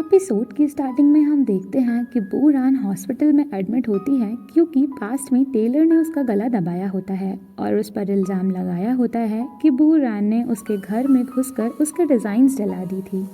Episode की starting में हम देखते हैं कि बू रान हॉस्पिटल में एडमिट होती है क्योंकि पास्ट में टेलर ने उसका गला दबाया होता है और उस पर इल्ज़ाम लगाया होता है कि बू रान ने उसके घर में घुसकर उसके डिज़ाइंस जला दी थी।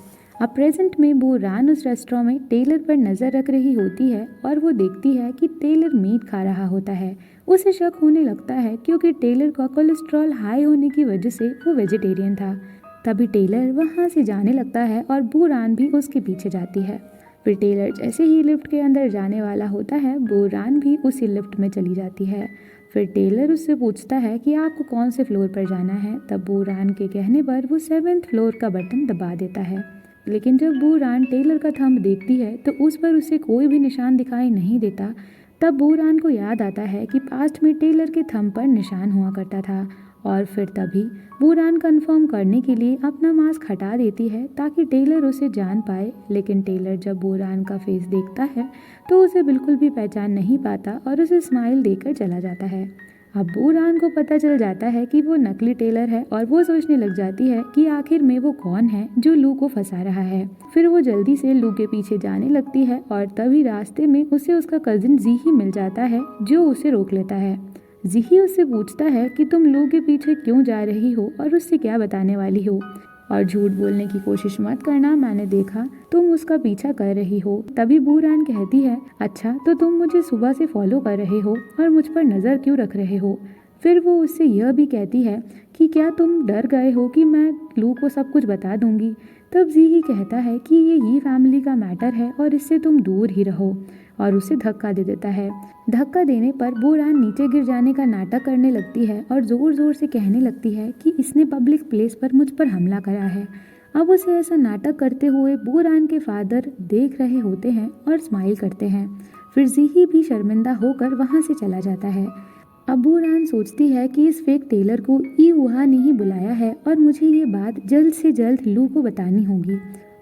अब प्रेजेंट में बू रान उस रेस्टोरेंट में टेलर पर नज़र रख रही होती है और वो देखती है कि टेलर मीट खा रहा होता है। उसे शक होने लगता है क्योंकि टेलर का कोलेस्ट्रॉल हाई होने की वजह से वो वेजिटेरियन था। तभी टेलर वहाँ से जाने लगता है और बू रान भी उसके पीछे जाती है। फिर टेलर जैसे ही लिफ्ट के अंदर जाने वाला होता है, बू रान भी उसी लिफ्ट में चली जाती है। फिर टेलर उससे पूछता है कि आपको कौन से फ्लोर पर जाना है। तब बू रान के कहने पर वो 7th फ्लोर का बटन दबा देता है। लेकिन जब बू रान टेलर का थंब देखती है तो उस पर उसे कोई भी निशान दिखाई नहीं देता। तब बू रान को याद आता है कि पास्ट में टेलर के थंब पर निशान हुआ करता था और फिर तभी बू रान कंफर्म करने के लिए अपना मास्क हटा देती है ताकि टेलर उसे जान पाए। लेकिन टेलर जब बू रान का फेस देखता है तो उसे बिल्कुल भी पहचान नहीं पाता और उसे स्माइल देकर चला जाता है। अब बू रान को पता चल जाता है कि वो नकली टेलर है और वो सोचने लग जाती है कि आखिर में वो कौन है जो लू को फंसा रहा है। फिर वो जल्दी से लू के पीछे जाने लगती है और तभी रास्ते में उसे उसका कजिन जीही मिल जाता है जो उसे रोक लेता है। जीही उससे पूछता है कि तुम लू के पीछे क्यों जा रही हो और उससे क्या बताने वाली हो, और झूठ बोलने की कोशिश मत करना, मैंने देखा तुम उसका पीछा कर रही हो। तभी बू रान कहती है, अच्छा तो तुम मुझे सुबह से फॉलो कर रहे हो और मुझ पर नज़र क्यों रख रहे हो। फिर वो उससे यह भी कहती है कि क्या तुम डर गए हो कि मैं लू को सब कुछ बता दूंगी। तब जीही कहता है कि ये फैमिली का मैटर है और इससे तुम दूर ही रहो और उसे धक्का दे देता है। धक्का देने पर बू रान नीचे गिर जाने का नाटक करने लगती है और ज़ोर ज़ोर से कहने लगती है कि इसने पब्लिक प्लेस पर मुझ पर हमला करा है। अब उसे ऐसा नाटक करते हुए बू रान के फादर देख रहे होते हैं और स्माइल करते हैं। फिर जीही भी शर्मिंदा होकर वहाँ से चला जाता है। अब बू रान सोचती है कि इस फेक टेलर को ई वुहा ने ही बुलाया है और मुझे ये बात जल्द से जल्द लू को बतानी होगी।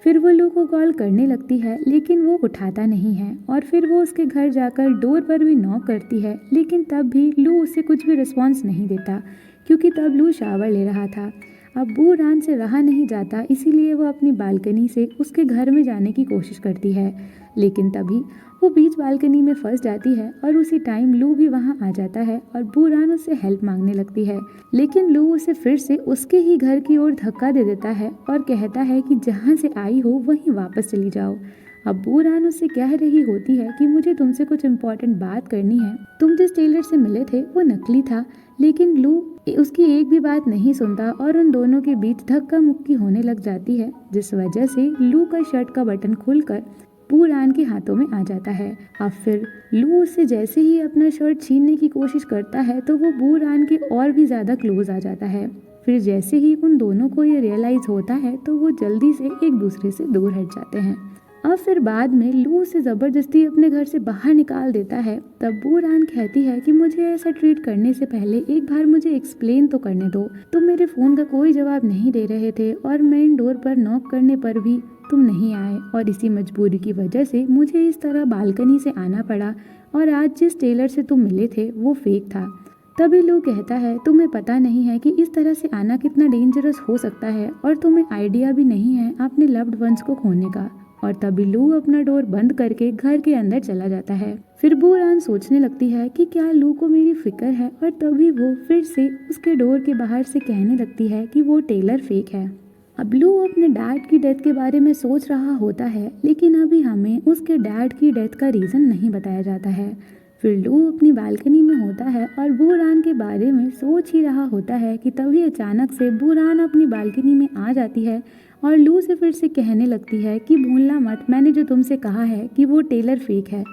फिर वो लू को कॉल करने लगती है लेकिन वो उठाता नहीं है और फिर वो उसके घर जाकर डोर पर भी नॉक करती है, लेकिन तब भी लू उससे कुछ भी रिस्पॉन्स नहीं देता क्योंकि तब लू शावर ले रहा था। अब बू रान से रहा नहीं जाता, इसीलिए वो अपनी बालकनी से उसके घर में जाने की कोशिश करती है, लेकिन तभी वो बीच बालकनी में फंस जाती है और उसी टाइम लू भी वहाँ आ जाता है और बू रान उससे हेल्प मांगने लगती है। लेकिन लू उसे फिर से उसके ही घर की ओर धक्का दे देता है और कहता है कि जहाँ से आई हो वहीं वापस चली जाओ। अब बू रान उससे कह रही होती है कि मुझे तुमसे कुछ इम्पोर्टेंट बात करनी है। तुम जिस टेलर से मिले थे वो नकली था। लेकिन लू उसकी एक भी बात नहीं सुनता और उन दोनों के बीच धक्का मुक्की होने लग जाती है, जिस वजह से लू का शर्ट का बटन खुलकर बू रान के हाथों में आ जाता है। अब फिर लू उससे जैसे ही अपना शर्ट छीनने की कोशिश करता है तो वो बू रान के और भी ज़्यादा क्लोज आ जाता है। फिर जैसे ही उन दोनों को ये रियलाइज़ होता है तो वो जल्दी से एक दूसरे से दूर हट जाते हैं। अब फिर बाद में लू उसे ज़बरदस्ती अपने घर से बाहर निकाल देता है। तब बू रान कहती है कि मुझे ऐसा ट्रीट करने से पहले एक बार मुझे एक्सप्लेन तो करने दो। तुम मेरे फ़ोन का कोई जवाब नहीं दे रहे थे और मेन डोर पर नॉक करने पर भी तुम नहीं आए और इसी मजबूरी की वजह से मुझे इस तरह बालकनी से आना पड़ा और आज जिस टेलर से तुम मिले थे वो फेक था। तभी लू कहता है, तुम्हें पता नहीं है कि इस तरह से आना कितना डेंजरस हो सकता है और तुम्हें आइडिया भी नहीं है अपने लव्ड वंस को खोने का। और तभी लू अपना डोर बंद करके घर के अंदर चला जाता है। फिर बू रान सोचने लगती है कि क्या लू को मेरी फिक्र है और तभी वो फिर से उसके डोर के बाहर से कहने लगती है कि वो टेलर फेक है। अब लू अपने डैड की डेथ के बारे में सोच रहा होता है, लेकिन अभी हमें उसके डैड की डेथ का रीज़न नहीं बताया जाता है। फिर लू अपनी बालकनी में होता है और बू रान के बारे में सोच ही रहा होता है कि तभी अचानक से बू रान अपनी बालकनी में आ जाती है और लू से फिर से कहने लगती है कि भूलना मत, मैंने जो तुमसे कहा है कि वो टेलर फेक है।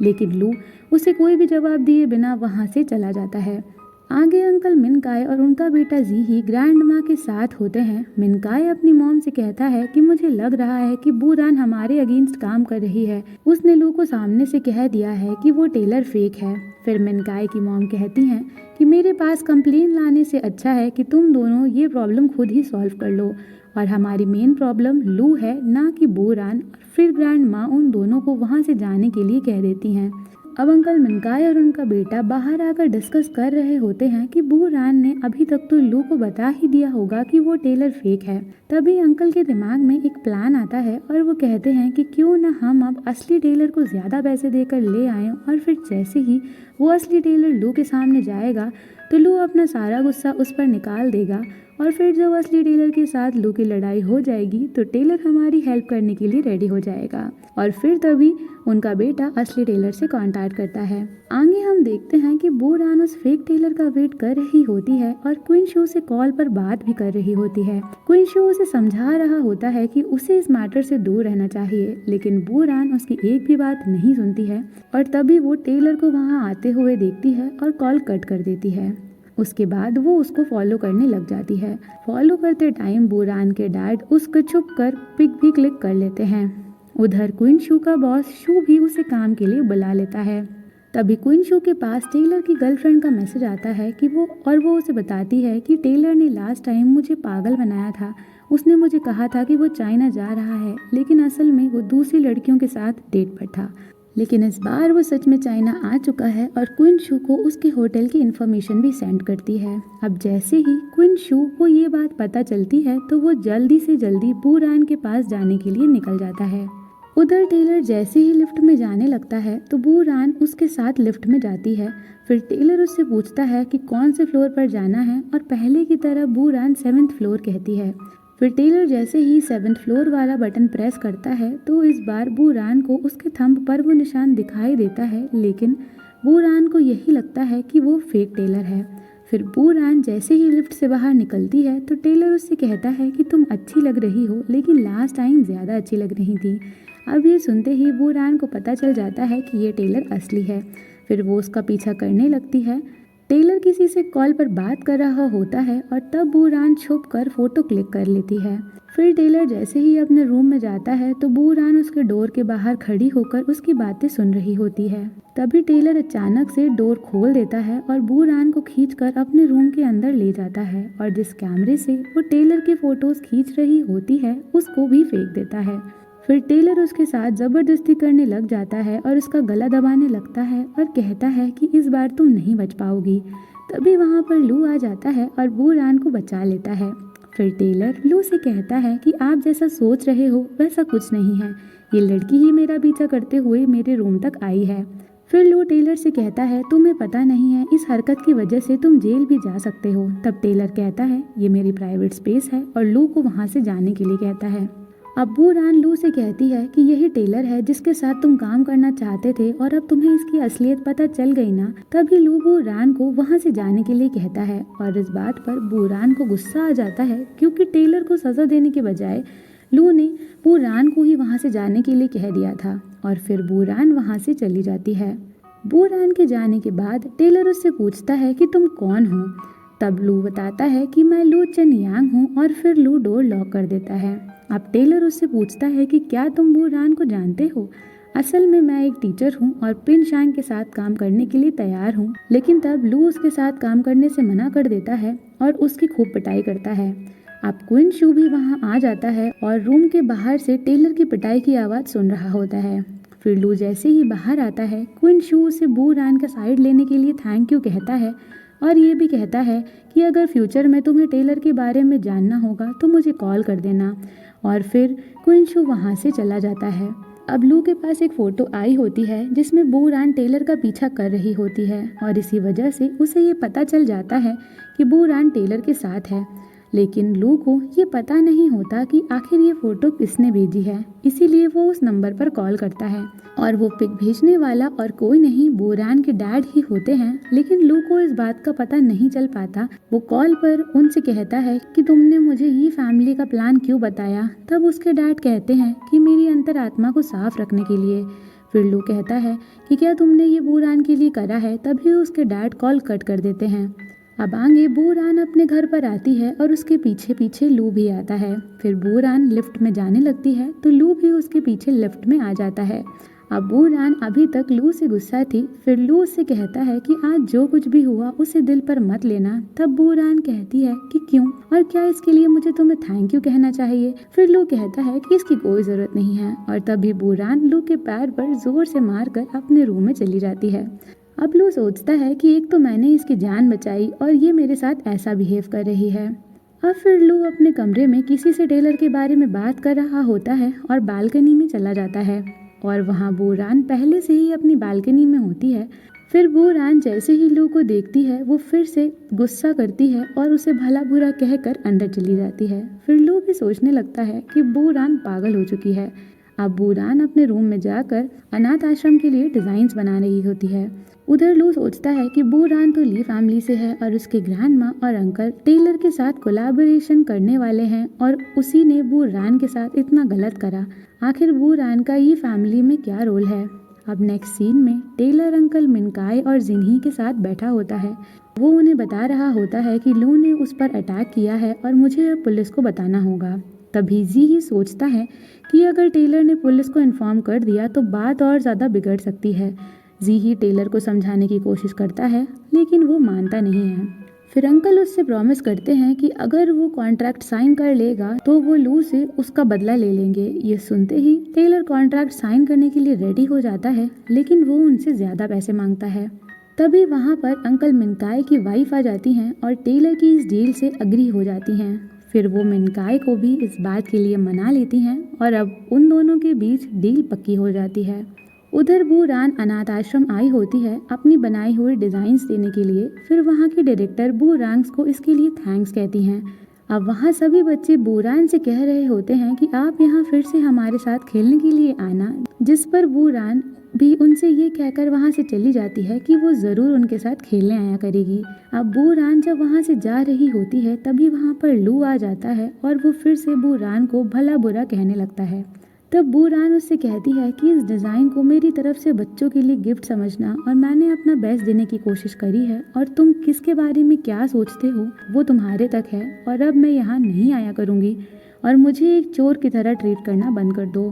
लेकिन लू उसे कोई भी जवाब दिए बिना वहाँ से चला जाता है। आगे अंकल मिनकाय और उनका बेटा जीही ग्रैंड माँ के साथ होते हैं। मिनकाय अपनी मॉम से कहता है कि मुझे लग रहा है कि बू रान हमारे अगेंस्ट काम कर रही है, उसने लू को सामने से कह दिया है कि वो टेलर फेक है। फिर मिनकाय की मॉम कहती हैं कि मेरे पास कंप्लेन लाने से अच्छा है कि तुम दोनों ये प्रॉब्लम खुद ही सॉल्व कर लो और हमारी मेन प्रॉब्लम लू है ना कि बू रान। फिर ग्रैंड माँ उन दोनों को वहाँ से जाने के लिए कह देती हैं। अब अंकल मिनकाय और उनका बेटा बाहर आकर डिस्कस कर रहे होते हैं कि बू रान ने अभी तक तो लू को बता ही दिया होगा कि वो टेलर फेक है। तभी अंकल के दिमाग में एक प्लान आता है और वो कहते हैं कि क्यों ना हम अब असली टेलर को ज़्यादा पैसे देकर ले आएं, और फिर जैसे ही वो असली टेलर लू के सामने जाएगा तो लू अपना सारा गुस्सा उस पर निकाल देगा, और फिर जब असली टेलर के साथ लू की लड़ाई हो जाएगी तो टेलर हमारी हेल्प करने के लिए रेडी हो जाएगा, और फिर तभी उनका बेटा असली टेलर से कांटेक्ट करता है। आगे हम देखते हैं कि बू रान उस फेक टेलर का वेट कर रही होती है और क्वीन शू से कॉल पर बात भी कर रही होती है। क्वीन शू उसे समझा रहा होता है कि उसे इस मैटर से दूर रहना चाहिए, लेकिन बू रान उसकी एक भी बात नहीं सुनती है, और तभी वो टेलर को वहाँ आते हुए देखती है और कॉल कट कर देती है। उसके बाद वो उसको फॉलो करने लग जाती है। फॉलो करते टाइम बू रान के डैड उसको छुप कर पिक भी क्लिक कर लेते हैं। उधर क्वीन शू का बॉस शू भी उसे काम के लिए बुला लेता है। तभी क्वीन शू के पास टेलर की गर्लफ्रेंड का मैसेज आता है कि वो उसे बताती है कि टेलर ने लास्ट टाइम मुझे पागल बनाया था। उसने मुझे कहा था कि वो चाइना जा रहा है, लेकिन असल में वो दूसरी लड़कियों के साथ डेट पर था। लेकिन इस बार वो सच में चाइना आ चुका है और क्वीन शू को उसके होटल की इन्फॉर्मेशन भी सेंड करती है। अब जैसे ही क्वीन शू को ये बात पता चलती है तो वो जल्दी से जल्दी बू रान के पास जाने के लिए निकल जाता है। उधर टेलर जैसे ही लिफ्ट में जाने लगता है तो बू रान उसके साथ लिफ्ट में जाती है। फिर टेलर उससे पूछता है कि कौन से फ्लोर पर जाना है, और पहले की तरह बू रान 7th फ्लोर कहती है। फिर टेलर जैसे ही 7th फ्लोर वाला बटन प्रेस करता है तो इस बार बू रान को उसके थंब पर वो निशान दिखाई देता है, लेकिन बू रान को यही लगता है कि वो फेक टेलर है। फिर बू रान जैसे ही लिफ्ट से बाहर निकलती है तो टेलर उससे कहता है कि तुम अच्छी लग रही हो, लेकिन लास्ट टाइम ज़्यादा अच्छी लग रही थी। अब ये सुनते ही बू रान को पता चल जाता है कि ये टेलर असली है। फिर वो उसका पीछा करने लगती है। टेलर किसी से कॉल पर बात कर रहा होता है और तब बू रान छुप कर फोटो क्लिक कर लेती है। फिर टेलर जैसे ही अपने रूम में जाता है तो बू रान उसके डोर के बाहर खड़ी होकर उसकी बातें सुन रही होती है। तभी टेलर अचानक से डोर खोल देता है और बू रान को खींचकर अपने रूम के अंदर ले जाता है, और जिस कैमरे से वो टेलर के फोटोज खींच रही होती है उसको भी फेंक देता है। फिर टेलर उसके साथ जबरदस्ती करने लग जाता है और उसका गला दबाने लगता है और कहता है कि इस बार तुम नहीं बच पाओगी। तभी वहाँ पर लू आ जाता है और बू रान को बचा लेता है। फिर टेलर लू से कहता है कि आप जैसा सोच रहे हो वैसा कुछ नहीं है, ये लड़की ही मेरा पीछा करते हुए मेरे रूम तक आई है। फिर लू टेलर से कहता है तुम्हें पता नहीं है, इस हरकत की वजह से तुम जेल भी जा सकते हो। तब टेलर कहता है ये मेरी प्राइवेट स्पेस है, और लू को वहाँ से जाने के लिए कहता है। अब बू रान लू से कहती है कि यही टेलर है जिसके साथ तुम काम करना चाहते थे, और अब तुम्हें इसकी असलियत पता चल गई ना। तभी लू बू रान को वहाँ से जाने के लिए कहता है, और इस बात पर बू रान को गुस्सा आ जाता है क्योंकि टेलर को सजा देने के बजाय लू ने बू रान को ही वहाँ से जाने के लिए कह दिया था, और फिर बू रान वहाँ से चली जाती है। बू रान के जाने के बाद टेलर उससे पूछता है कि तुम कौन हो। तब लू बताता है कि मैं लू चेन यांग हूँ, और फिर लू डोर लॉक कर देता है। अब टेलर उससे पूछता है कि क्या तुम बू रान को जानते हो। असल में मैं एक टीचर हूँ और पिन शांग के साथ काम करने के लिए तैयार हूँ। लेकिन तब लू उसके साथ काम करने से मना कर देता है और उसकी खूब पिटाई करता है। अब क्वीन शू भी वहाँ आ जाता है और रूम के बाहर से टेलर की पिटाई की आवाज़ सुन रहा होता है। फिर लू जैसे ही बाहर आता है, क्वीन शू उसे बू रान का साइड लेने के लिए थैंक यू कहता है, और ये भी कहता है कि अगर फ्यूचर में तुम्हें टेलर के बारे में जानना होगा तो मुझे कॉल कर देना। और फिर क्वीन शू वहाँ से चला जाता है। अब लू के पास एक फ़ोटो आई होती है जिसमें बू रान टेलर का पीछा कर रही होती है, और इसी वजह से उसे ये पता चल जाता है कि बू रान टेलर के साथ है। लेकिन लू को ये पता नहीं होता कि आखिर ये फ़ोटो किसने भेजी है, इसीलिए वो उस नंबर पर कॉल करता है, और वो पिक भेजने वाला और कोई नहीं बू रान के डैड ही होते हैं। लेकिन लू को इस बात का पता नहीं चल पाता। वो कॉल पर उनसे कहता है कि तुमने मुझे ये फैमिली का प्लान क्यों बताया। तब उसके डैड कहते हैं कि मेरी अंतरात्मा को साफ रखने के लिए। फिर लू कहता है कि क्या तुमने ये बू रान के लिए करा है। तभी उसके डैड कॉल कट कर देते हैं। अब आगे बूरान अपने घर पर आती है और उसके पीछे पीछे लू भी आता है। फिर बूरान लिफ्ट में जाने लगती है तो लू भी उसके पीछे लिफ्ट में आ जाता है। अब बूरान अभी तक लू से गुस्सा थी। फिर लू उससे कहता है कि आज जो कुछ भी हुआ उसे दिल पर मत लेना। तब बूरान कहती है कि क्यों, और क्या इसके लिए मुझे तुम्हें थैंक यू कहना चाहिए। फिर लू कहता है कि इसकी कोई जरूरत नहीं है, और तभी बूरान लू के पैर पर जोर से मारकर अपने रूम में चली जाती है। अब लू सोचता है कि एक तो मैंने इसकी जान बचाई और ये मेरे साथ ऐसा बिहेव कर रही है। अब फिर लू अपने कमरे में किसी से टेलर के बारे में बात कर रहा होता है और बालकनी में चला जाता है, और वहाँ बूरान पहले से ही अपनी बालकनी में होती है। फिर बूरान जैसे ही लू को देखती है वो फिर से गुस्सा करती है और उसे भला बुरा कहकर अंदर चली जाती है। फिर लू भी सोचने लगता है कि बूरान पागल हो चुकी है। अब बूरान अपने रूम में जाकर अनाथ आश्रम के लिए डिजाइन्स बना रही होती है। उधर लू सोचता है कि बूरान तो ली फैमिली से है और उसके ग्रैंडमा और अंकल टेलर के साथ कोलैबोरेशन करने वाले हैं, और उसी ने बूरान के साथ इतना गलत करा। आखिर बूरान का ये फैमिली में क्या रोल है। अब नेक्स्ट सीन में टेलर अंकल मिनकाई और जिन्ही के साथ बैठा होता है। वो उन्हें बता रहा होता है कि लू ने उस पर अटैक किया है और मुझे अब पुलिस को बताना होगा। तभी जी ही सोचता है कि अगर टेलर ने पुलिस को इन्फॉर्म कर दिया तो बात और ज़्यादा बिगड़ सकती है। जी ही टेलर को समझाने की कोशिश करता है, लेकिन वो मानता नहीं है। फिर अंकल उससे प्रॉमिस करते हैं कि अगर वो कॉन्ट्रैक्ट साइन कर लेगा तो वो लू से उसका बदला ले लेंगे। ये सुनते ही टेलर कॉन्ट्रैक्ट साइन करने के लिए रेडी हो जाता है, लेकिन वो उनसे ज़्यादा पैसे मांगता है। तभी वहाँ पर अंकल मिनकाई की वाइफ आ जाती हैं और टेलर की इस डील से अग्री हो जाती हैं। फिर वो मिनकाई को भी इस बात के लिए मना लेती हैं और अब उन दोनों के बीच डील पक्की हो जाती है। उधर बूरान अनाथ आश्रम आई होती है अपनी बनाई हुई डिजाइन्स देने के लिए। फिर वहाँ के डायरेक्टर बूरांग्स को इसके लिए थैंक्स कहती हैं। अब वहाँ सभी बच्चे बूरान से कह रहे होते हैं कि आप यहाँ फिर से हमारे साथ खेलने के लिए आना, जिस पर बूरान भी उनसे ये कहकर वहाँ से चली जाती है कि वो ज़रूर उनके साथ खेलने आया करेगी। अब बूरान जब वहाँ से जा रही होती है तभी वहाँ पर लू आ जाता है और वो फिर से बूरान को भला बुरा कहने लगता है। तब बूरान उससे कहती है कि इस डिज़ाइन को मेरी तरफ से बच्चों के लिए गिफ्ट समझना, और मैंने अपना बेस्ट देने की कोशिश करी है, और तुम किसके बारे में क्या सोचते हो वो तुम्हारे तक है, और अब मैं यहाँ नहीं आया करूँगी, और मुझे एक चोर की तरह ट्रीट करना बंद कर दो।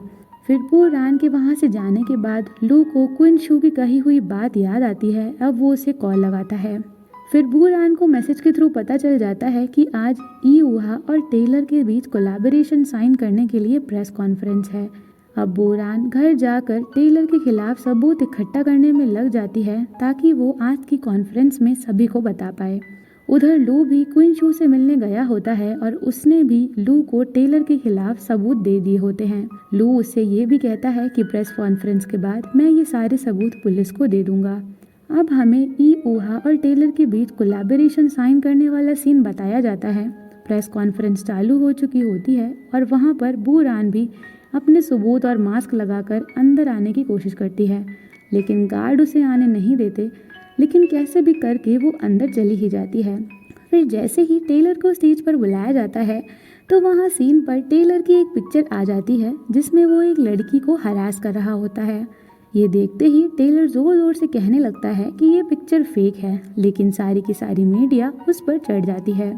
फिर बूरान के वहाँ से जाने के बाद लू को क्विन शू की कही हुई बात याद आती है। अब वो उसे कॉल लगाता है। फिर बूरान को मैसेज के थ्रू पता चल जाता है कि आज ईऊहा और टेलर के बीच कोलैबोरेशन साइन करने के लिए प्रेस कॉन्फ्रेंस है। अब बूरान घर जाकर टेलर के खिलाफ सबूत इकट्ठा करने में लग जाती है ताकि वो आज की कॉन्फ्रेंस में सभी को बता पाए। उधर लू भी क्वीन शू से मिलने गया होता है और उसने भी लू को टेलर के खिलाफ सबूत दे दिए होते हैं। लू उससे ये भी कहता है कि प्रेस कॉन्फ्रेंस के बाद मैं ये सारे सबूत पुलिस को दे दूंगा। अब हमें ईऊहा और टेलर के बीच कोलैबोरेशन साइन करने वाला सीन बताया जाता है। प्रेस कॉन्फ्रेंस चालू हो चुकी होती है और वहाँ पर बूरान भी अपने सबूत और मास्क लगाकर अंदर आने की कोशिश करती है, लेकिन गार्ड उसे आने नहीं देते। लेकिन कैसे भी करके वो अंदर चली ही जाती है। फिर जैसे ही टेलर को स्टेज पर बुलाया जाता है तो वहाँ सीन पर टेलर की एक पिक्चर आ जाती है जिसमें वो एक लड़की को हरास कर रहा होता है। ये देखते ही टेलर जोर जोर से कहने लगता है कि ये पिक्चर फेक है, लेकिन सारी की सारी मीडिया उस पर चढ़ जाती है।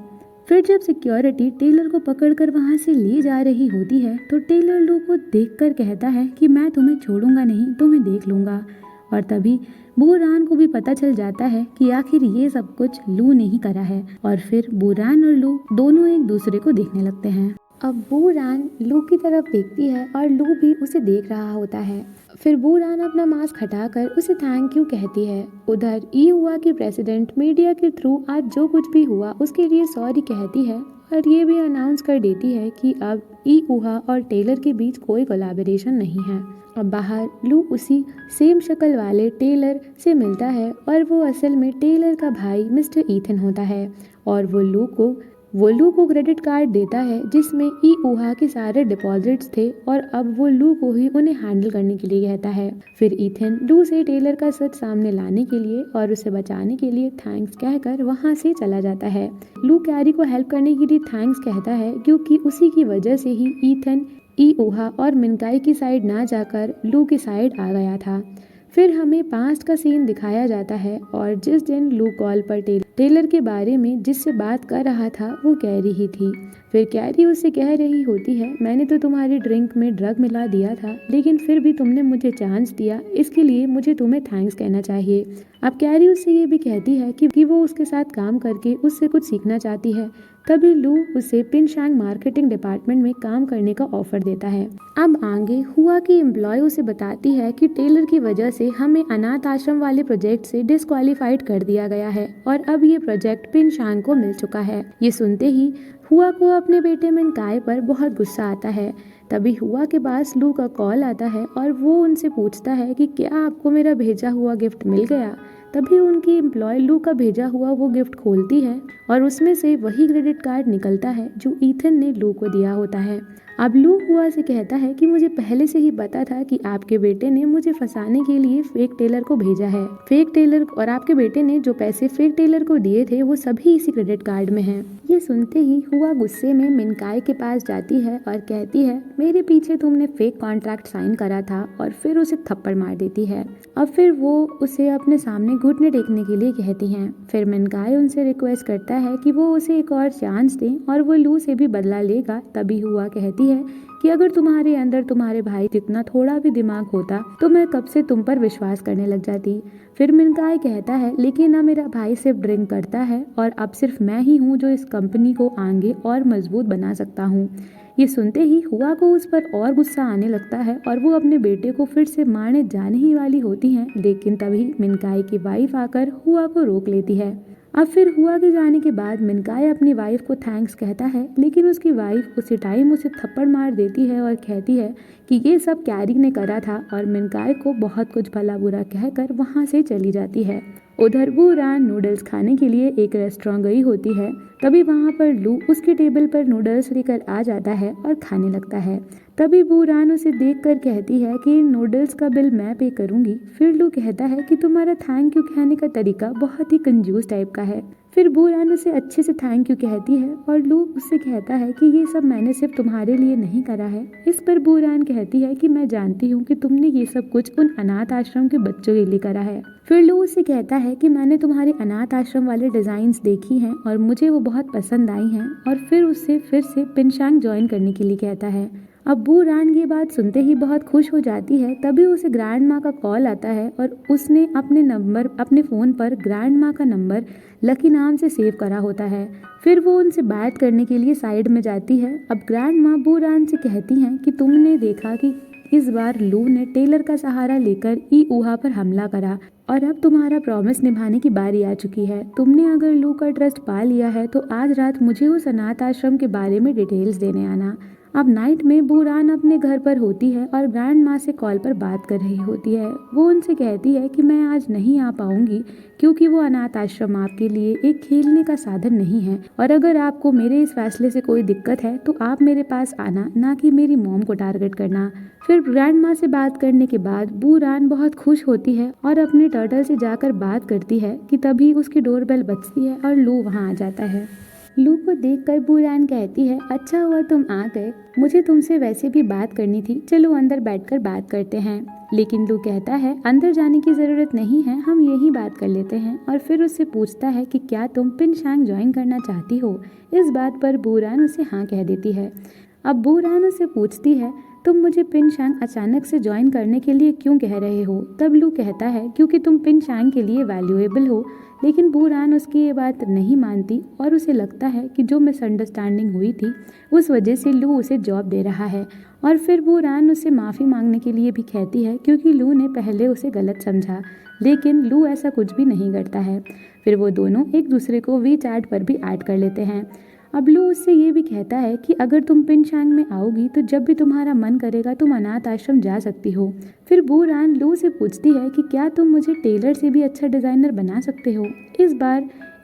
फिर जब सिक्योरिटी टेलर को पकड़कर वहाँ से ले जा रही होती है तो टेलर लू को देखकर कहता है कि मैं तुम्हें छोड़ूंगा नहीं, तुम्हें देख लूंगा। और तभी बूरान को भी पता चल जाता है कि आखिर ये सब कुछ लू ने ही करा है, और फिर बूरान और लू दोनों एक दूसरे को देखने लगते हैं। अब बूरान लू की तरफ देखती है और लू भी उसे देख रहा होता है। फिर बूरान अपना मास्क हटाकर उसे थैंक यू कहती है। उधर ईऊहा की प्रेसिडेंट मीडिया के थ्रू आज जो कुछ भी हुआ उसके लिए सॉरी कहती है और ये भी अनाउंस कर देती है कि अब ईऊहा और टेलर के बीच कोई कोलैबोरेशन नहीं है। अब बाहर लू उसी सेम शक्ल वाले टेलर से मिलता है और वो असल में टेलर का भाई मिस्टर ईथन होता है, और वो लू को क्रेडिट कार्ड देता है जिसमें ईऊहा के सारे डिपॉजिट्स थे, और अब वो लू को ही उन्हें हैंडल करने के लिए कहता है। फिर ईथन लू से टेलर का सच सामने लाने के लिए और उसे बचाने के लिए थैंक्स कहकर वहाँ से चला जाता है। लू कैरी को हेल्प करने के लिए थैंक्स कहता है क्योंकि उसी की वजह से ही ईथन ईऊहा और मिनकाई की साइड ना जाकर लू की साइड आ गया था। फिर हमें पास्ट का सीन दिखाया जाता है और जिस दिन लू कॉल पर टेलर के बारे में जिससे बात कर रहा था वो कैरी ही थी। फिर कैरी उससे कह रही होती है, मैंने तो तुम्हारी ड्रिंक में ड्रग मिला दिया था, लेकिन फिर भी तुमने मुझे चांस दिया, इसके लिए मुझे तुम्हें थैंक्स कहना चाहिए। अब कैरी उससे ये भी कहती है कि वो उसके साथ काम करके उससे कुछ सीखना चाहती है। तभी लू उसे पिनशांग मार्केटिंग डिपार्टमेंट में काम करने का ऑफर देता है। अब आगे हुआ की एम्प्लॉय उसे बताती है कि टेलर की वजह से हमें अनाथ आश्रम वाले प्रोजेक्ट से डिस्क्वालीफाइड कर दिया गया है और अब ये प्रोजेक्ट पिनशांग को मिल चुका है। ये सुनते ही हुआ को अपने बेटे मिनकाय पर बहुत गुस्सा आता है। तभी हुआ के पास लू का कॉल आता है और वो उनसे पूछता है कि क्या आपको मेरा भेजा हुआ गिफ्ट मिल गया। तभी उनकी एम्प्लॉय लू का भेजा हुआ वो गिफ्ट खोलती है और उसमें से वही क्रेडिट कार्ड निकलता है जो ईथन ने लू को दिया होता है। अब लू हुआ से कहता है कि मुझे पहले से ही पता था कि आपके बेटे ने मुझे फंसाने के लिए फेक टेलर को भेजा है। फेक टेलर और आपके बेटे ने जो पैसे फेक टेलर को दिए थे वो सभी इसी क्रेडिट कार्ड में हैं। ये सुनते ही हुआ गुस्से में मिनकाय के पास जाती है और कहती है, मेरे पीछे तुमने फेक कॉन्ट्रैक्ट साइन करा था, और फिर उसे थप्पड़ मार देती है। अब फिर वो उसे अपने सामने घुटने टेकने के लिए कहती हैं। फिर मिनकाय उनसे रिक्वेस्ट करता है कि वो उसे एक और चांस दें और वो लू से भी बदला लेगा। तभी हुआ कहती है कि अगर तुम्हारे अंदर तुम्हारे भाई जितना थोड़ा भी दिमाग होता तो मैं कब से तुम पर विश्वास करने लग जाती। फिर मिनकाय कहता है, लेकिन ना मेरा भाई सिर्फ ड्रिंक करता है और अब सिर्फ मैं ही हूँ जो इस कंपनी को आगे और मजबूत बना सकता हूँ। ये सुनते ही हुआ को उस पर और गुस्सा आने लगता है और वो अपने बेटे को फिर से मारने जाने ही वाली होती हैं, लेकिन तभी मिनकाय की वाइफ आकर हुआ को रोक लेती है। अब फिर हुआ के जाने के बाद मिनकाय अपनी वाइफ को थैंक्स कहता है, लेकिन उसकी वाइफ उसी टाइम उसे थप्पड़ मार देती है और कहती है कि ये सब कैरी ने करा था, और मिनकाय को बहुत कुछ भला बुरा कहकर वहाँ से चली जाती है। उधर बू रान नूडल्स खाने के लिए एक रेस्टोरेंट गई होती है। तभी वहाँ पर लू उसके टेबल पर नूडल्स लेकर आ जाता है और खाने लगता है। तभी बू रान उसे देखकर कहती है कि नूडल्स का बिल मैं पे करूंगी। फिर लू कहता है कि तुम्हारा थैंक यू कहने का तरीका बहुत ही कंजूस टाइप का है। फिर बू रान उसे अच्छे से थैंक यू कहती है और लू उससे कहता है कि ये सब मैंने सिर्फ तुम्हारे लिए नहीं करा है। इस पर बू रान कहती है कि मैं जानती हूँ कि तुमने ये सब कुछ उन अनाथ आश्रम के बच्चों के लिए करा है। फिर लू उससे कहता है कि मैंने तुम्हारे अनाथ आश्रम वाले डिजाइन्स देखी हैं और मुझे वो बहुत पसंद आई हैं, और फिर उससे फिर से पिनशांग ज्वाइन करने के लिए कहता है। अब बू रान ये बात सुनते ही बहुत खुश हो जाती है। तभी उसे ग्रैंड माँ का कॉल आता है और उसने अपने फ़ोन पर ग्रैंड माँ का नंबर लकी नाम से सेव करा होता है। फिर वो उनसे बात करने के लिए साइड में जाती है। अब ग्रैंड माँ बू रान से कहती हैं कि तुमने देखा कि इस बार लू ने टेलर का सहारा लेकर ई ऊहा पर हमला करा और अब तुम्हारा प्रॉमिस निभाने की बारी आ चुकी है। तुमने अगर लू का ट्रस्ट पा लिया है तो आज रात मुझे उस अनाथ आश्रम के बारे में डिटेल्स देने आना। अब नाइट में बू रान अपने घर पर होती है और ग्रैंड माँ से कॉल पर बात कर रही होती है। वो उनसे कहती है कि मैं आज नहीं आ पाऊंगी क्योंकि वो अनाथ आश्रम आपके लिए एक खेलने का साधन नहीं है, और अगर आपको मेरे इस फैसले से कोई दिक्कत है तो आप मेरे पास आना, ना कि मेरी मॉम को टारगेट करना। फिर ग्रैंड माँ से बात करने के बाद बू रान बहुत खुश होती है और अपने टर्टल से जाकर बात करती है कि तभी उसकी डोरबेल बजती है और लू वहाँ आ जाता है। लू को देखकर बू रान कहती है, अच्छा हुआ तुम आ गए, मुझे तुमसे वैसे भी बात करनी थी, चलो अंदर बैठकर बात करते हैं। लेकिन लू कहता है, अंदर जाने की ज़रूरत नहीं है, हम यही बात कर लेते हैं। और फिर उससे पूछता है कि क्या तुम पिनशांग ज्वाइन करना चाहती हो। इस बात पर बू रान उसे हाँ कह देती है। अब बू रान उससे पूछती है, तुम मुझे पिनशांग अचानक से ज्वाइन करने के लिए क्यों कह रहे हो। तब लू कहता है, क्योंकि तुम पिनशांग के लिए वैल्यूएबल हो। लेकिन बू रान उसकी ये बात नहीं मानती और उसे लगता है कि जो मिसअंडरस्टैंडिंग हुई थी उस वजह से लू उसे जॉब दे रहा है। और फिर बू रान उससे माफ़ी मांगने के लिए भी कहती है क्योंकि लू ने पहले उसे गलत समझा, लेकिन लू ऐसा कुछ भी नहीं करता है। फिर वो दोनों एक दूसरे को वी चैट पर भी ऐड कर लेते हैं। अब लू उससे ये भी कहता है कि अगर तुम पिनशांग में आओगी तो जब भी तुम्हारा मन करेगा तुम अनाथ आश्रम जा सकती हो। फिर बू रान लू से पूछती है कि क्या तुम मुझे टेलर से भी अच्छा डिज़ाइनर बना सकते हो।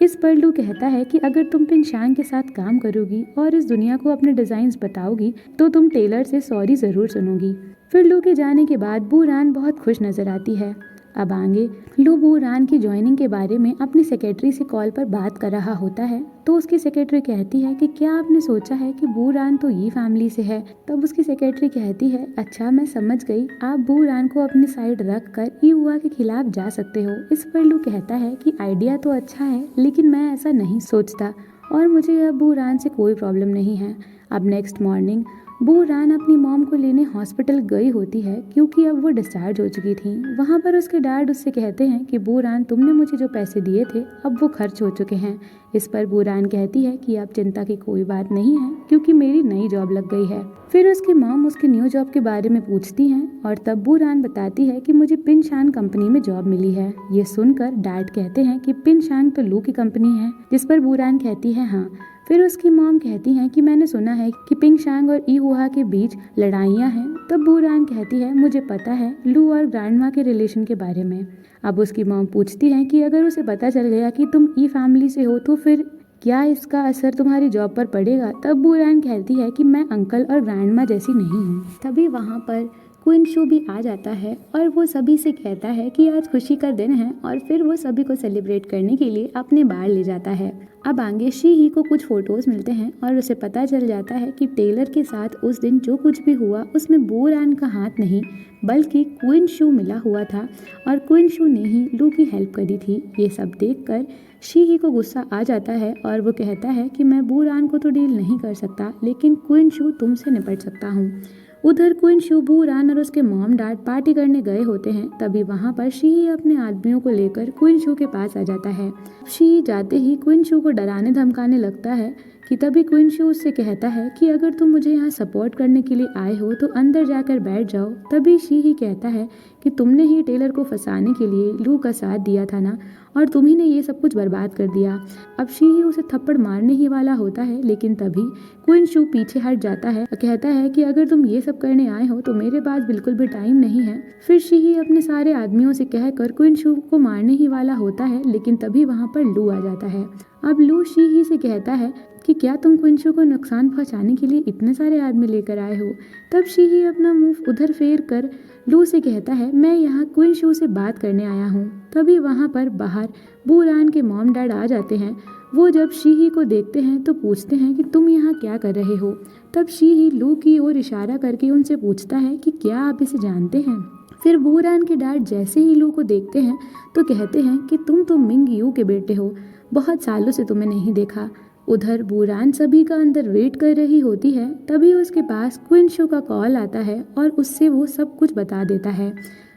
इस पर लू कहता है कि अगर तुम पिनशांग के साथ काम करोगी और इस दुनिया को अपने डिज़ाइंस बताओगी तो तुम टेलर से सॉरी ज़रूर सुनोगी। फिर लू के जाने के बाद बू रान बहुत खुश नज़र आती है। अब आगे लू बूरान की ज्वाइनिंग के बारे में अपनी सेक्रेटरी से कॉल पर बात कर रहा होता है, तो उसकी सेक्रेटरी कहती है कि क्या आपने सोचा है कि बूरान तो ये फैमिली से है। तब उसकी सेक्रेटरी कहती है, अच्छा मैं समझ गई, आप बूरान को अपनी साइड रख कर ईहुआ के खिलाफ जा सकते हो। इस पर लू कहता है कि आइडिया तो अच्छा है, लेकिन मैं ऐसा नहीं सोचता और मुझे अब बूरान से कोई प्रॉब्लम नहीं है। अब नेक्स्ट मॉर्निंग बूरान अपनी मॉम को लेने हॉस्पिटल गई होती है, क्योंकि अब वो डिस्चार्ज हो चुकी थी। वहाँ पर उसके डैड उससे कहते हैं कि बूरान, तुमने मुझे जो पैसे दिए थे अब वो खर्च हो चुके हैं। इस पर बूरान कहती है कि अब चिंता की कोई बात नहीं है, क्योंकि मेरी नई जॉब लग गई है। फिर उसकी मॉम उसकी न्यू जॉब के बारे में पूछती हैं और तब बूरान बताती है कि मुझे पिनशान कंपनी में जॉब मिली है। ये सुनकर डैड कहते हैं कि पिनशान तो लू की कंपनी है, जिस पर बूरान कहती है हाँ। फिर उसकी मॉम कहती हैं कि मैंने सुना है कि पिंगशांग और ईहुआ के बीच लड़ाइयाँ हैं। तब बूरान कहती है, मुझे पता है लू और ग्रैंडमा के रिलेशन के बारे में। अब उसकी मॉम पूछती है कि अगर उसे पता चल गया कि तुम ई फैमिली से हो तो फिर क्या इसका असर तुम्हारी जॉब पर पड़ेगा। तब बूरान कहती है कि मैं अंकल और ग्रैंडमा जैसी नहीं हूँ। तभी वहाँ पर क्वीन शू भी आ जाता है और वो सभी से कहता है कि आज खुशी का दिन है, और फिर वो सभी को सेलिब्रेट करने के लिए अपने बार ले जाता है। अब आगे शी ही को कुछ फोटोज मिलते हैं और उसे पता चल जाता है कि टेलर के साथ उस दिन जो कुछ भी हुआ उसमें बूरान का हाथ नहीं बल्कि क्वीन शू मिला हुआ था, और क्वीन शू ने ही लू की हेल्प करी थी। ये सब देखकर शी ही को गुस्सा आ जाता है और वो कहता है कि मैं बूरान को तो डील नहीं कर सकता, लेकिन क्वीन शू तुमसे निपट सकता हूँ। उधर क्वीन शू, बूरान और उसके मॉम डैड पार्टी करने गए होते हैं। तभी वहाँ पर शी अपने आदमियों को लेकर क्वीन शू के पास आ जाता है। शी जाते ही क्वीन शू को डराने धमकाने लगता है कि तभी क्वीन शू उससे कहता है कि अगर तुम मुझे यहाँ सपोर्ट करने के लिए आए हो तो अंदर जाकर बैठ जाओ। तभी शी ही कहता है कि तुमने ही टेलर को फंसाने के लिए लू का साथ दिया था ना, और तुम्ही ने ये सब कुछ बर्बाद कर दिया। अब शी ही उसे थप्पड़ मारने ही वाला होता है, लेकिन तभी क्वीन शू पीछे हट जाता है और कहता है कि अगर तुम ये सब करने आए हो तो मेरे पास बिल्कुल भी टाइम नहीं है। फिर शी ही अपने सारे आदमियों से कहकर क्वीन शू को मारने ही वाला होता है, लेकिन तभी वहाँ पर लू आ जाता है। अब लू शी ही से कहता है कि क्या तुम क्वीन शू को नुकसान पहुंचाने के लिए इतने सारे आदमी लेकर आए हो। तब शी ही अपना मुंह उधर फेर कर लू से कहता है, मैं यहाँ क्वीन शू से बात करने आया हूँ। तभी वहाँ पर बाहर बूरान के मॉम डैड आ जाते हैं। वो जब शी ही को देखते हैं तो पूछते हैं कि तुम यहाँ क्या कर रहे हो। तब शी ही लू की ओर इशारा करके उनसे पूछता है कि क्या आप इसे जानते हैं। फिर बूरान के डैड जैसे ही लू को देखते हैं तो कहते हैं कि तुम तो मिंग यू के बेटे हो, बहुत सालों से तुम्हें नहीं देखा। उधर बूरान सभी का अंदर वेट कर रही होती है। तभी उसके पास क्वीन शू का कॉल आता है और उससे वो सब कुछ बता देता है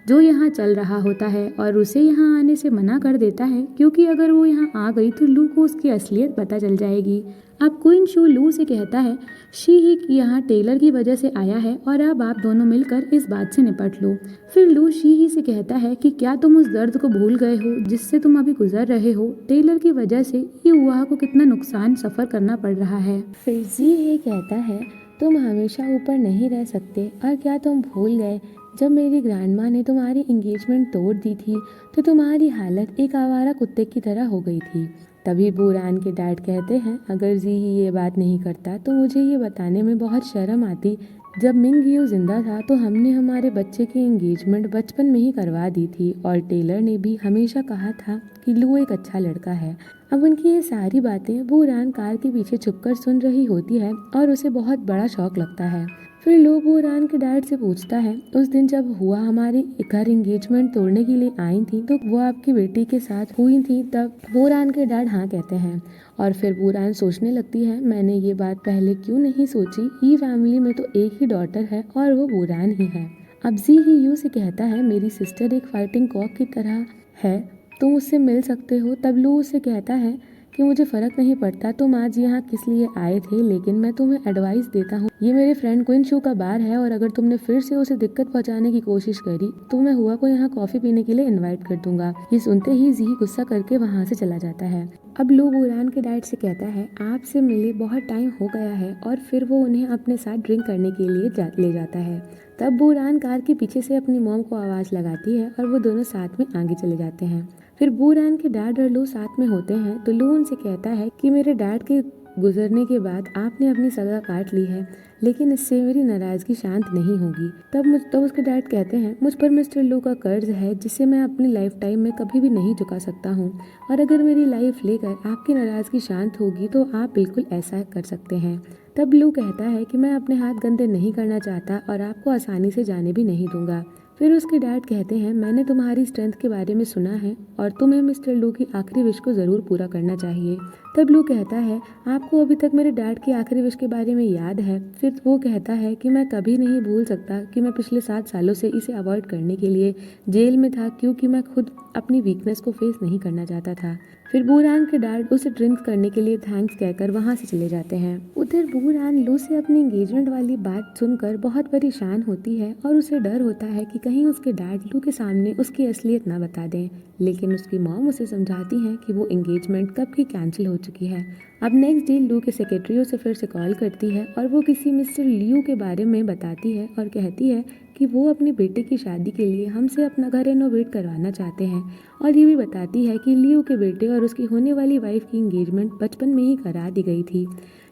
जो यहाँ चल रहा होता है, और उसे यहाँ आने से मना कर देता है, क्योंकि अगर वो यहाँ आ गई तो लू को उसकी असलियत पता चल जाएगी। अब क्वीन शू लू से कहता है, शी ही यहाँ टेलर की वजह से आया है और अब आप दोनों मिलकर इस बात से निपट लो। फिर लू शी ही से कहता है कि क्या तुम उस दर्द को भूल गए हो जिससे तुम अभी गुजर रहे हो। टेलर की वजह से ईहुआ को कितना नुकसान सफर करना पड़ रहा है। फिर जी ही कहता है, तुम हमेशा ऊपर नहीं रह सकते, और क्या तुम भूल गए जब मेरी ग्रैंडमा ने तुम्हारी एंगेजमेंट तोड़ दी थी तो तुम्हारी हालत एक आवारा कुत्ते की तरह हो गई थी। तभी बूरान के डैड कहते हैं, अगर जी ही ये बात नहीं करता तो मुझे ये बताने में बहुत शर्म आती। जब मिंग यू जिंदा था तो हमने हमारे बच्चे की एंगेजमेंट बचपन में ही करवा दी थी, और टेलर ने भी हमेशा कहा था कि लू एक अच्छा लड़का है। अब उनकी ये सारी बातें बूरान कार के पीछे छुपकर सुन रही होती है और उसे बहुत बड़ा शौक लगता है। फिर लू बूरान के डैड से पूछता है, उस दिन जब हुआ हमारी घर एंगेजमेंट तोड़ने के लिए आई थी तो वो आपकी बेटी के साथ हुई थी। तब बूरान के डैड हाँ कहते हैं, और फिर बूरान सोचने लगती है, मैंने ये बात पहले क्यों नहीं सोची। ये फैमिली में तो एक ही डॉटर है और वो बूरान ही है। अब जी ही यू से कहता है, मेरी सिस्टर एक फाइटिंग कॉक की तरह है, तुम उससे मिल सकते हो। तब लू उसे कहता है कि मुझे फ़र्क नहीं पड़ता तुम आज यहाँ किस लिए आए थे, लेकिन मैं तुम्हें एडवाइस देता हूँ, ये मेरे फ्रेंड क्वीन शू का बार है, और अगर तुमने फिर से उसे दिक्कत पहुँचाने की कोशिश करी तो मैं हुआ को यहाँ कॉफ़ी पीने के लिए इन्वाइट कर दूंगा। ये सुनते ही जी गुस्सा करके वहाँ से चला जाता है। अब लू बूरान के डैड से कहता है, आपसे मिले बहुत टाइम हो गया है, और फिर वो उन्हें अपने साथ ड्रिंक करने के लिए ले जाता है। तब बूरान कार के पीछे से अपनी मॉम को आवाज़ लगाती है और वो दोनों साथ में आगे चले जाते हैं। फिर बूरान के डैड और लू साथ में होते हैं तो लू उनसे कहता है कि मेरे डैड के गुजरने के बाद आपने अपनी सगा काट ली है, लेकिन इससे मेरी नाराज़गी शांत नहीं होगी। तब उसके डैड कहते हैं, मुझ पर मिस्टर लू का कर्ज है जिसे मैं अपनी लाइफ टाइम में कभी भी नहीं चुका सकता हूँ, और अगर मेरी लाइफ लेकर आपकी नाराज़गी शांत होगी तो आप बिल्कुल ऐसा कर सकते हैं। तब लू कहता है कि मैं अपने हाथ गंदे नहीं करना चाहता और आपको आसानी से जाने भी नहीं दूंगा। फिर उसके डैड कहते हैं, मैंने तुम्हारी स्ट्रेंथ के बारे में सुना है और तुम्हें मिस्टर लू की आखिरी विश को ज़रूर पूरा करना चाहिए। तब लू कहता है, आपको अभी तक मेरे डैड की आखिरी विश के बारे में याद है? फिर वो कहता है कि मैं कभी नहीं भूल सकता कि मैं पिछले 7 सालों से इसे अवॉइड करने के लिए जेल में था, क्योंकि मैं खुद अपनी वीकनेस को फेस नहीं करना चाहता था। फिर बूरान के डैड उसे ड्रिंक करने के लिए थैंक्स कहकर वहाँ से चले जाते हैं। उधर बूरान लू से अपनी एंगेजमेंट वाली बात सुनकर बहुत परेशान होती है और उसे डर होता है कि कहीं उसके डैड लू के सामने उसकी असलियत ना बता दें, लेकिन उसकी मॉम उसे समझाती हैं कि वो एंगेजमेंट कब की कैंसिल हो चुकी है। अब नेक्स्ट डे लू के सेक्रेटरी उसे फिर से कॉल करती है और वो किसी मिस्टर लियू के बारे में बताती है और कहती है कि वो अपने बेटे की शादी के लिए हमसे अपना घर रेनोवेट करवाना चाहते हैं, और ये भी बताती है कि लियू के बेटे और उसकी होने वाली वाइफ की एंगेजमेंट बचपन में ही करा दी गई थी।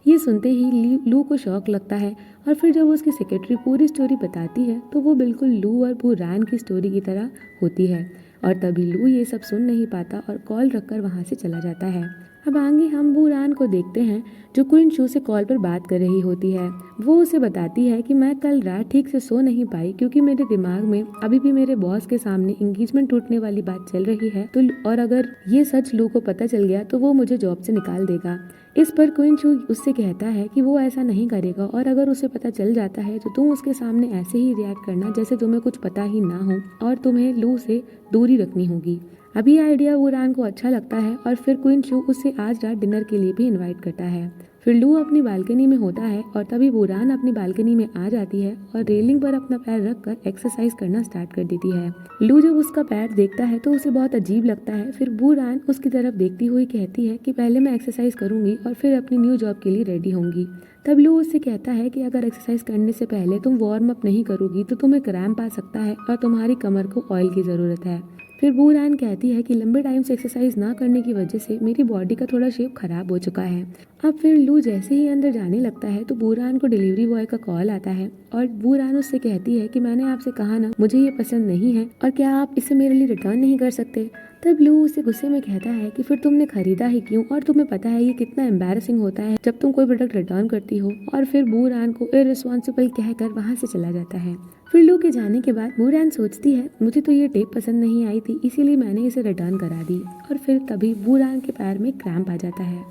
ये सुनते ही लू को शौक लगता है, और फिर जब उसकी सेक्रेटरी पूरी स्टोरी बताती है तो वो बिल्कुल लू और बूरान की स्टोरी की तरह होती है, और तभी लू ये सब सुन नहीं पाता और कॉल रखकर वहाँ से चला जाता है। अब आगे हम बूरान को देखते हैं जो क्वीन शू से कॉल पर बात कर रही होती है। वो उसे बताती है कि मैं कल रात ठीक से सो नहीं पाई क्योंकि मेरे दिमाग में अभी भी मेरे बॉस के सामने एंगेजमेंट टूटने वाली बात चल रही है, तो और अगर ये सच लू को पता चल गया तो वो मुझे जॉब से निकाल देगा। इस पर क्वीन शू उससे कहता है कि वो ऐसा नहीं करेगा, और अगर उसे पता चल जाता है तो तुम उसके सामने ऐसे ही रिएक्ट करना जैसे तुम्हें कुछ पता ही ना हो, और तुम्हें लू से दूरी रखनी होगी। अब ये आइडिया बूरान को अच्छा लगता है और फिर क्वीन शू उसे आज रात डिनर के लिए भी इनवाइट करता है। फिर लू अपनी बालकनी में होता है और तभी बूरान अपनी बालकनी में आ जाती है और रेलिंग पर अपना पैर रखकर एक्सरसाइज करना स्टार्ट कर देती है। लू जब उसका पैर देखता है तो उसे बहुत अजीब लगता है। फिर बूरान उसकी तरफ देखती हुई कहती है कि पहले मैं एक्सरसाइज करूंगी और फिर अपनी न्यू जॉब के लिए रेडी होंगी। तब लू उससे कहता है कि अगर एक्सरसाइज करने से पहले तुम वार्म अप नहीं करोगी तो तुम्हें क्रैम्प आ सकता है और तुम्हारी कमर को ऑयल की ज़रूरत है। फिर बूरान कहती है कि लंबे टाइम से एक्सरसाइज ना करने की वजह से मेरी बॉडी का थोड़ा शेप खराब हो चुका है। अब फिर लू जैसे ही अंदर जाने लगता है तो बूरान को डिलीवरी बॉय का कॉल आता है और बूरान उससे कहती है कि मैंने आपसे कहा ना मुझे ये पसंद नहीं है, और क्या आप इसे मेरे लिए रिटर्न नहीं कर सकते। तब लू उसे गुस्से में कहता है कि फिर तुमने खरीदा ही क्यों, और तुम्हें पता है ये कितना एम्बैरेसिंग होता है जब तुम कोई प्रोडक्ट रिटर्न करती हो। और फिर बूरान को इररिस्पॉन्सिबल कहकर वहाँ से चला जाता है। फिर लू के जाने के बाद बूरान सोचती है मुझे तो ये टेप पसंद नहीं आई थी, इसीलिए मैंने इसे रिटर्न करा दी, और फिर तभी बूरान के पैर में क्रैम्प आ जाता है।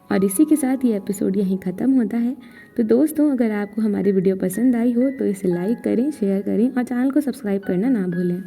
और इसी के साथ ये एपिसोड यहीं ख़त्म होता है। तो दोस्तों, अगर आपको हमारी वीडियो पसंद आई हो तो इसे लाइक करें, शेयर करें और चैनल को सब्सक्राइब करना ना भूलें।